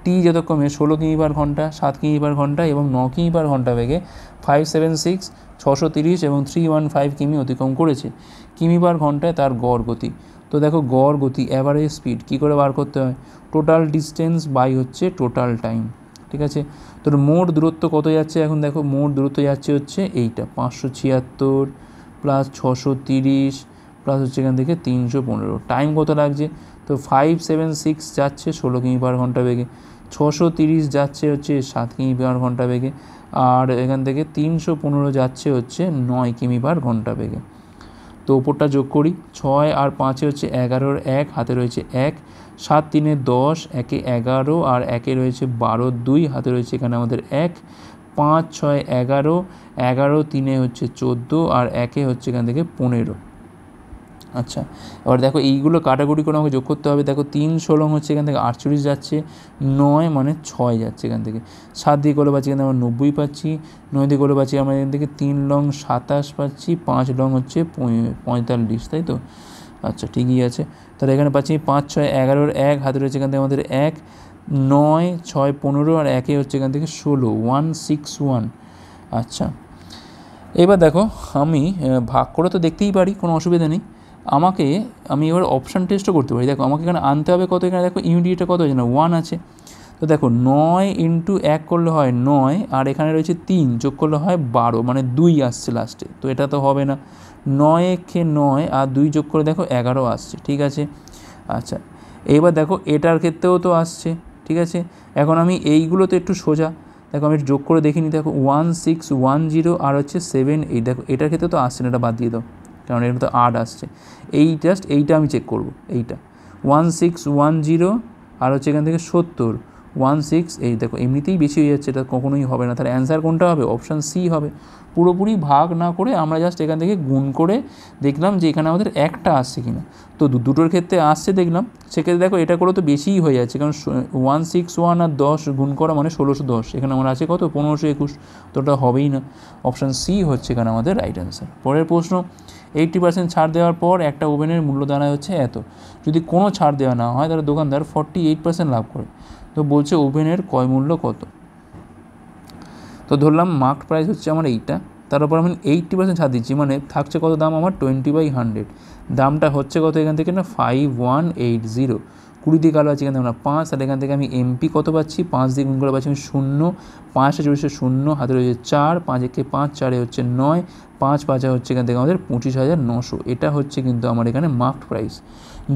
টি যথাক্রমে 16 কিমি/ঘন্টা, 7 কিমি/ঘন্টা এবং 9 কিমি/ঘন্টা বেগে 576, 630 এবং 315 কিমি অতিক্রম করেছে, কিমি/ঘন্টায় তার গড় গতি। তো দেখো গড় গতি, অ্যাভারেজ স্পিড কী করে বার করতে হয়? টোটাল ডিস্টেন্স বাই হচ্ছে টোটাল টাইম। ঠিক আছে, তো মোট দূরত্ব কত যাচ্ছে? এখন দেখো মোট দূরত্ব যাচ্ছে হচ্ছে এইটা 576 প্লাস 630 প্লাস হচ্ছে এখান থেকে 315। টাইম কত লাগছে? তো 576 যাচ্ছে 16 কিমি/ঘন্টা বেগে, 630 যাচ্ছে হচ্ছে 7 কিমি/ঘন্টা বেগে, আর এখান থেকে 315 যাচ্ছে হচ্ছে 9 কিমি/ঘন্টা বেগে। তো ওপরটা যোগ করি, 6 আর 5 হচ্ছে 11-র 1, হাতে রয়েছে 1, 7 3 10, 1 11 আর 1 রয়েছে 12 2, হাতে রয়েছে এখানে আমাদের 1, 5 6 11, 11 3 হচ্ছে 14 আর 1 হচ্ছে এখান থেকে 15। আচ্ছা, এবার দেখো এইগুলো কাটাকুটি করে আমাকে যোগ করতে হবে। দেখো 3 16 হচ্ছে এখান থেকে 48 যাচ্ছে, 9 মানে 6 যাচ্ছে এখান থেকে, 7 দিয়ে করলে পাচ্ছি এখান থেকে আমরা 90 পাচ্ছি, 9 দিয়ে করলে পাচ্ছি আমরা এখান থেকে 3 লং 27 পাচ্ছি, 5 লং হচ্ছে 45, তাই তো? আচ্ছা ঠিকই আছে, তাহলে এখানে পাচ্ছি 5 6 11-র 1, হাতে রয়েছে এখান থেকে আমাদের 1, 9 6 15 আর 1 হচ্ছে এখান থেকে 16, 161। আচ্ছা, এবার দেখো আমি ভাগ করে তো দেখতেই পারি, কোনো অসুবিধা নেই, আমি এবার অপশান টেস্টও করতে পারি। দেখো আমাকে এখানে আনতে হবে কত, এখানে দেখো ইউনিটটা কত আছে না 1 আছে, তো দেখো 9 × 1 করলে হয় 9, আর এখানে রয়েছে 3 যোগ করলে হয় 12, মানে 2 আসছে লাস্টে, তো এটা তো হবে না, 9 × 9 আর 2 যোগ করে দেখো 11 আসছে। ঠিক আছে, আচ্ছা এইবার দেখো এটার ক্ষেত্রেও তো আসছে। ঠিক আছে, এখন আমি এইগুলো তো একটু সোজা, দেখো আমি যোগ করে দেখিনি, দেখো 1610 আর হচ্ছে 78, দেখো এটার ক্ষেত্রে তো আসছে না, এটা বাদ দিয়ে দাও, কারণ এটা তো 8 আসছে। এইটা আমি চেক করব, এইটা 1610 আর হচ্ছে এখান থেকে 70, 16, এই দেখো এমনিতেই বেশি হয়ে যাচ্ছে, এটা কখনোই হবে না, তাহলে অ্যান্সার কোনটা হবে? অপশান সি হবে। পুরোপুরি ভাগ না করে আমরা জাস্ট এখান থেকে গুণ করে দেখলাম যে এখানে আমাদের একটা আসছে কিনা, তো দুটোর ক্ষেত্রে আসছে দেখলাম, সেক্ষেত্রে দেখো এটা করে তো বেশিই হয়ে যাচ্ছে, কারণ 161 আর 10 গুণ করা মানে 1610, এখানে আমার আছে কত 1521, তো ওটা হবেই না। অপশান সি হচ্ছে এখানে আমাদের রাইট অ্যান্সার। পরের প্রশ্ন, 80% ছাড় দেওয়ার পর একটা ওভেনের মূল্য দাঁড়ায় হচ্ছে এত, যদি কোনো ছাড় দেওয়া না হয় তাহলে দোকানদার 48% লাভ করে, তো বলছে ওভেনের ক্রয় মূল্য কত? তো ধরলাম মার্কড প্রাইস হচ্ছে আমার এইটা, তার উপর আমি 80% ছাড় দিচ্ছি, মানে থাকছে কত দাম আমার 20/100, দামটা হচ্ছে কত এখান থেকে না 5180, 20 দিয়ে কালো আছে এখান থেকে আমরা 5, তাহলে এখান থেকে আমি এমপি কত পাচ্ছি, 5 দিয়ে গুণ করে পাচ্ছি আমি 0, 5 চলেছে 0, হাতে রয়েছে 4, 5 একে 5, 4 হচ্ছে 9, 5 5 হচ্ছে এখান থেকে আমাদের 25,900, এটা হচ্ছে কিন্তু আমার এখানে মার্কড প্রাইস।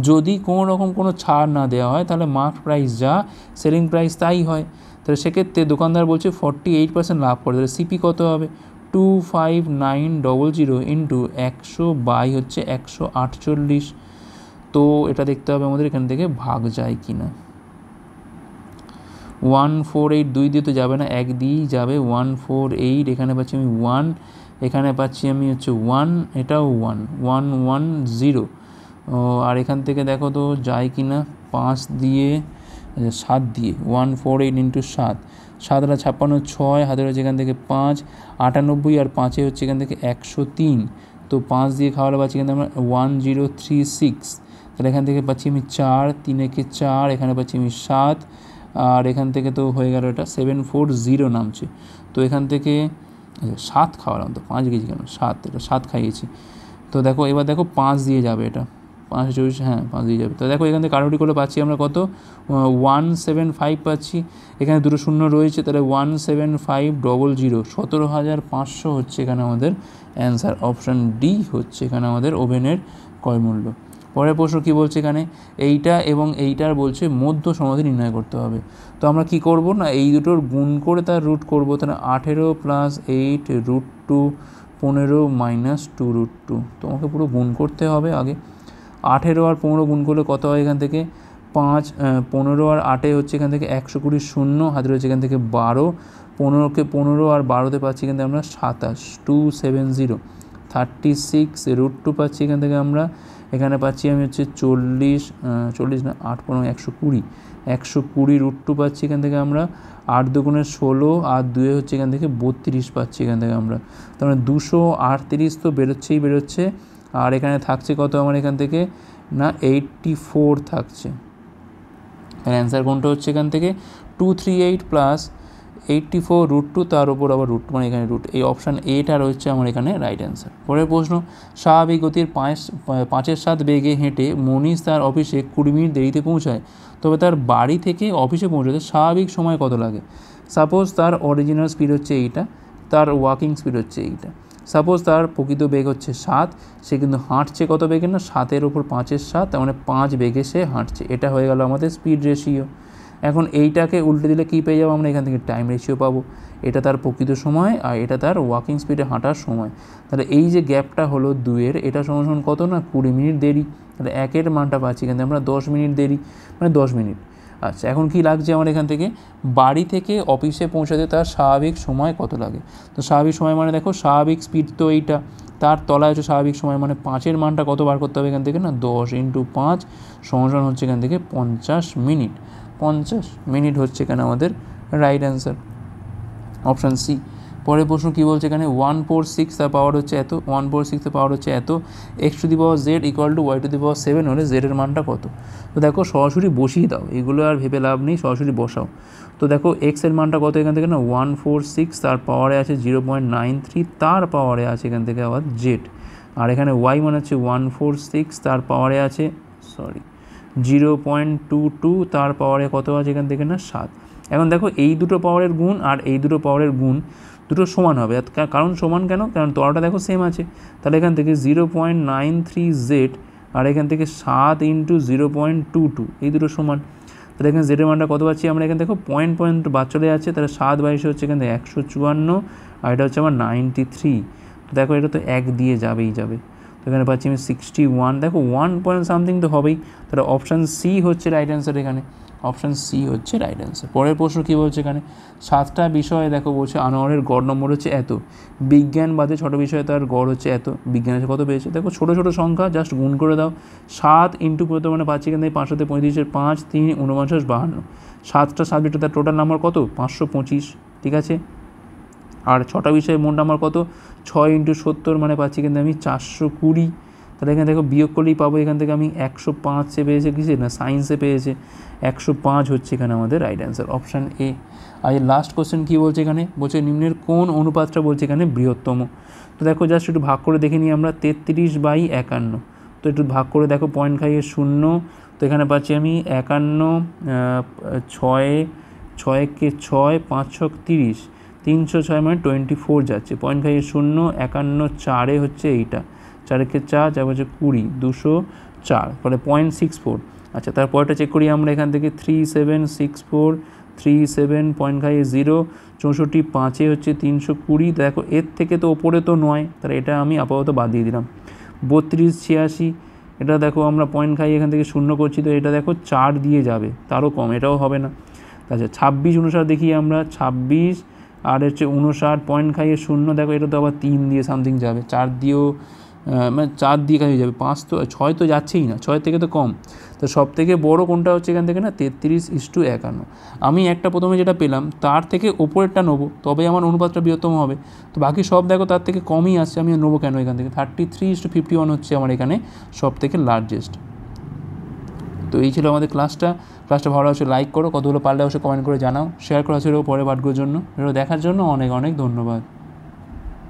যদি কোনো রকম কোনো ছাড় না দেওয়া হয় তাহলে মার্কড প্রাইস যা, সেলিং প্রাইস তাই হয়, তাহলে সেক্ষেত্রে দোকানদার বলছে 48% লাভ করে, তাহলে সিপি কত হবে 25900 ইন্টু 100 হচ্ছে 148, তো এটা দেখতে হবে আমাদের এখান থেকে ভাগ যায় কি না। 148 2 দিয়ে তো যাবে না, 1 দিয়েই যাবে, 148, এখানে পাচ্ছি আমি 1, এখানে পাচ্ছি আমি হচ্ছে 1, এটাও 1, 110, আর এখান থেকে দেখো তো যায় কি না, 5 দিয়ে 7 দিয়ে 148 ইন্টু 7, 7 আর 56 6, হাতে রয়েছে এখান থেকে 5, 98 আর 5 হচ্ছে এখান থেকে 103, তো 5 দিয়ে খাওয়ালে পাচ্ছি এখান থেকে আমরা 1036, তাহলে এখান থেকে পাচ্ছি আমি 4, 3 একে 4, এখানে পাচ্ছি আমি 7, আর এখান থেকে তো হয়ে গেল এটা 740 নামছে। তো এখান থেকে 7 খাওয়ালাম, তো 5 গেছি কেন, 7, এটা 7 খাইয়েছি। তো দেখো এবার দেখো 5 দিয়ে যাবে, এটা 5 24, হ্যাঁ 5 দিয়ে যাবে। তো দেখো এখান থেকে কাটাকুটি করে পাচ্ছি আমরা কত, 175 পাচ্ছি। এখানে দুটো শূন্য রয়েছে, তাহলে 17500, 17,500 হচ্ছে এখানে আমাদের অ্যান্সার। অপশান ডি হচ্ছে এখানে আমাদের ওভেনের ক্রয় মূল্য। পরের প্রশ্ন কী বলছে এখানে, এইটা এবং এইটার বলছে মধ্য সমাধি নির্ণয় করতে হবে। তো আমরা কি করব না, এই দুটোর গুণ করে তার রুট করব। তাহলে 18 + 8 √2, 15 - 2 √2। তোমাকে পুরো গুণ করতে হবে আগে। 18 আর 15 গুণ করলে কত হয় এখান থেকে, 5, 15 আর 8 হচ্ছে এখান থেকে 120, শূন্য হাতে রয়েছে এখান থেকে 12, 15কে 15 আর 12তে পাচ্ছি এখান থেকে আমরা 27, 270, 36 √2 পাচ্ছি এখান থেকে আমরা, এখানে পাচ্ছি আমি হচ্ছে 40 না 8 15 120, 120 √2 পাচ্ছি এখান থেকে আমরা, 8 দুগুণে 16 আর 2 হচ্ছে এখান থেকে 32 পাচ্ছি এখান থেকে আমরা। তার মানে 238 তো বেরোচ্ছে। আর এখানে থাকছে কত আমার এখান থেকে না 84 থাকছে। তাহলে অ্যান্সার কোনটা হচ্ছে এখান থেকে 238 + 84 √2, তার উপর আবার √2, মানে এখানে রুট, এই অপশান এটা রয়েছে আমার এখানে রাইট অ্যান্সার। পরের প্রশ্ন, স্বাভাবিক গতির 5-7 বেগে হেঁটে মনীষ তার অফিসে 20 মিনিট দেরিতে পৌঁছায়, তবে তার বাড়ি থেকে অফিসে পৌঁছাতে স্বাভাবিক সময় কত লাগে? সাপোজ তার অরিজিনাল স্পিড হচ্ছে এইটা, তার ওয়াকিং স্পিড হচ্ছে এইটা। সাপোজ তার প্রকৃত বেগ হচ্ছে 7, সে কিন্তু হাঁটছে কত বেগে না 7-এর ওপর 5-এর 7, তার মানে 5 বেগে সে হাঁটছে। এটা হয়ে গেল আমাদের স্পিড রেশিও। এখন এইটাকে উল্টে দিলে কী পেয়ে যাবো আমরা এখান থেকে, টাইম রেশিও পাবো। এটা তার প্রকৃত সময় আর এটা তার ওয়াকিং স্পিডে হাঁটার সময়। তাহলে এই যে গ্যাপটা হলো 2-এর, এটা সমান কত না 20 মিনিট দেরি। তাহলে 1-এর মানটা পাচ্ছি কিন্তু আমরা 10 মিনিট দেরি, মানে 10 মিনিট। আচ্ছা, এখন কি লাগছে আমার এখান থেকে, বাড়ি থেকে অফিসে পৌঁছাতে তার স্বাভাবিক সময় কত লাগে। তো স্বাভাবিক সময় মানে দেখো স্বাভাবিক স্পিড তো এইটা, তার তলায় হচ্ছে স্বাভাবিক সময়, মানে 5-এর মানটা কত বার করতে হবে এখান থেকে না 10 × 5 সমান হচ্ছে এখান থেকে 50 মিনিট। 50 মিনিট হচ্ছে এখানে আমাদের রাইট অ্যান্সার, অপশান সি। পরের প্রশ্ন কী বলছে এখানে, 146 তার পাওয়ার হচ্ছে এত, 146 এর পাওয়ার হচ্ছে এত, x⁻z = y⁻7 হলে z এর মানটা কত? তো দেখো সরাসরি বসিয়ে দাও, এগুলো আর ভেবে লাভ নেই, সরাসরি বসাও। তো দেখো x এর মানটা কত এখান থেকে না 146, তার পাওয়ারে আছে 0.93, তার পাওয়ারে আছে এখান থেকে আবার z। আর এখানে y মানে হচ্ছে 146, তার পাওয়ারে আছে 0.22, তার পাওয়ারে কত আছে এখান থেকে না 7। এখন দেখো এই দুটো পাওয়ারের গুণ আর এই দুটো পাওয়ারের গুণ দুটো সমান হবে, কারণ সমান কেন, কারণ তলাটা দেখো সেম আছে। তাহলে এখান থেকে 0.93z আর এখান থেকে 7 × 0.22, এই দুটো সমান। তাহলে এখানে জেডের মানটা কত পাচ্ছি আমরা, এখানে দেখো পয়েন্ট বাদ চলে যাচ্ছে, তাহলে 7 × 22 হচ্ছে এখান থেকে 154, আর এটা হচ্ছে আমার 93। তো দেখো এটা তো 1 দিয়ে যাবেই যাবে, তো এখানে পাচ্ছি আমি 61। দেখো 1 পয়েন্ট সামথিং তো হবেই, তাহলে অপশান সি হচ্ছে রাইট অ্যান্সার এখানে, অপশান সি হচ্ছে রাইট অ্যান্সার। পরের প্রশ্ন কী বলছে এখানে, 7টা বিষয়ে দেখো বলছে আনোয়ারের গড় নম্বর হচ্ছে এত, বিজ্ঞান বাদে ছোটো বিষয়ে তার গড় হচ্ছে এত, বিজ্ঞানে কত পেয়েছে, দেখো ছোটো ছোটো সংখ্যা জাস্ট গুণ করে দাও। 7 × মানে পাচ্ছি এখান থেকে 5 × 35, 5 3 49 52, 7টা সাবজেক্টে তার টোটাল নাম্বার কত 525, ঠিক আছে। আর 6টা বিষয়ে মোট নাম্বার কত, 6 × 70 মানে পাচ্ছি কিন্তু আমি 420। তাহলে এখানে দেখো বিয়োগ করলেই পাবো এখান থেকে আমি 105 পেয়েছে কিসে না সায়েন্সে পেয়েছে, 105 হচ্ছে এখানে আমাদের রাইট অ্যান্সার, অপশান এ। আর লাস্ট কোশ্চেন কী বলছে এখানে, বলছে নিম্নের কোন অনুপাতটা বলছে এখানে বৃহত্তম। তো দেখো জাস্ট একটু ভাগ করে দেখে নিই আমরা, 33/51। তো একটু ভাগ করে দেখো পয়েন্ট খাইয়ে 0, তো এখানে পাচ্ছি আমি 51, 6 × 6 5 × 30, 306 মানে 24 যাচ্ছে, পয়েন্ট খাইয়ে 0, 51 4 হচ্ছে এইটা, 4 × 4 যা হচ্ছে 20, 204, ফলে 0.64। আচ্ছা, তারপরটা চেক করি আমরা এখান থেকে 3764, 37 পয়েন্ট খাইয়ে 0, 64 5 হচ্ছে 320। দেখো এর থেকে তো ওপরে তো নয়, তাহলে এটা আমি আপাতত বাদ দিয়ে দিলাম। 32 86, এটা দেখো আমরা পয়েন্ট খাইয়ে এখান থেকে 0 করছি, তো এটা দেখো 4 দিয়ে যাবে, তারও কম, এটাও হবে না। আচ্ছা 26 59 দেখি আমরা, 26 আর হচ্ছে 59 পয়েন্ট খাইয়ে 0, দেখো এটা তো আবার 3 দিয়ে সামথিং যাবে, 4 দিয়েও মানে 4 দিয়ে খাইয়ে যাবে, 5 তো 6 তো যাচ্ছেই না, 6 থেকে তো কম। তো সব থেকে বড়ো কোনটা হচ্ছে এখান থেকে না 33:51। আমি একটা প্রথমে যেটা পেলাম তার থেকে ওপরেরটা নেবো, তবে আমার অনুপাতটা বৃহত্তম হবে। তো বাকি সব দেখো তার থেকে কমই আসছে, আমি নেবো কেন এখান থেকে, 33:51 হচ্ছে আমার এখানে সব থেকে লার্জেস্ট। তো তো এই ছিল আমাদের ক্লাসটা ভালো লাগছে লাইক করো, কতগুলো পারলে অবশ্যই কমেন্ট করে জানাও, শেয়ার করা ছিল পরের পাঠগুলোর জন্য। ভিডিও দেখার জন্য অনেক অনেক ধন্যবাদ।